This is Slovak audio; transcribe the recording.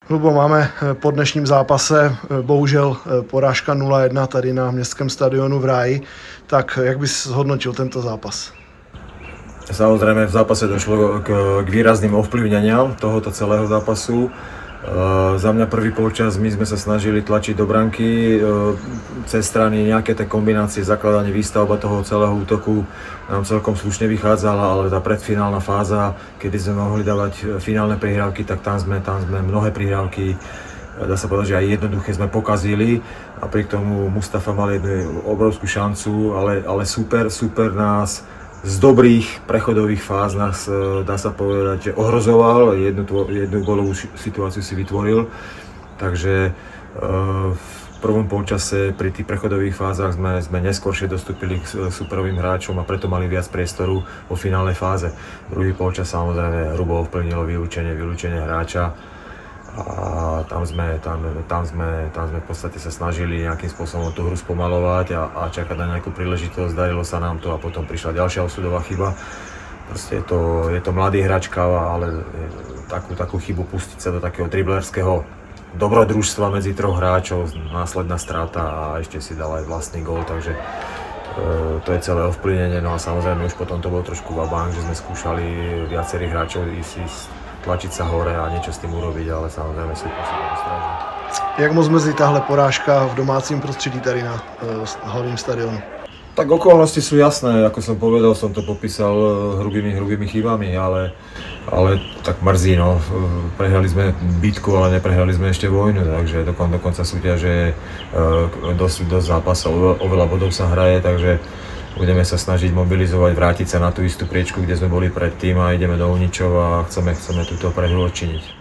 Lubo, máme po dnešním zápase bohužel porážka 0-1 tady na městském stadionu v Ráji. Tak jak bys zhodnotil tento zápas? Samozrejme v zápase došlo k výrazným ovplyvneniam tohoto celého zápasu. Za mňa prvý polčas my sme sa snažili tlačiť do branky, cez strany nejaké tie kombinácie, zakladanie, výstavba toho celého útoku nám celkom slušne vychádzala, ale tá predfinálna fáza, kedy sme mohli dávať finálne prihrávky, tak tam sme mnohé prihrávky, dá sa povedať, že aj jednoduché sme pokazili a pri tomu Mustafa mal jednu obrovskú šancu, ale super nás z dobrých prechodových fáz nás, dá sa povedať, že ohrozoval, jednu gólovú situáciu si vytvoril, takže v prvom polčase pri tých prechodových fázach sme neskôršie dostúpili k superovým hráčom a preto mali viac priestoru vo finálnej fáze. Druhý polčas samozrejme hrubo ovplyvnilo vylúčenie hráča a tam sme v podstate sa snažili nejakým spôsobom tú hru spomalovať a čakať na nejakú príležitosť, darilo sa nám to a potom prišla ďalšia osudová chyba. Proste je to mladý hráčka, ale takú chybu pustiť sa do takého driblerského dobrodružstva medzi troch hráčov, následná strata a ešte si dal aj vlastný gól, takže to je celé ovplyvnenie. No a samozrejme už potom to bolo trošku babánk, že sme skúšali viacerých hráčov ísť tlačiť sa hore a niečo s tým urobiť, ale samozrejme sú stráži. Jak moc mrzí tahle porážka v domácím prostředí tady na hlavním stadionu? Tak okolnosti sú jasné, ako som povedal, som to popísal hrubými chybami, ale tak mrzí, no. Prehrali sme bitku, ale neprehrali sme ešte vojnu, takže do konca súťaže dosť zápasov, oveľa bodov sa hraje, takže budeme sa snažiť mobilizovať, vrátiť sa na tú istú priečku, kde sme boli predtým a ideme do Uničov a chceme túto prehru odčiniť.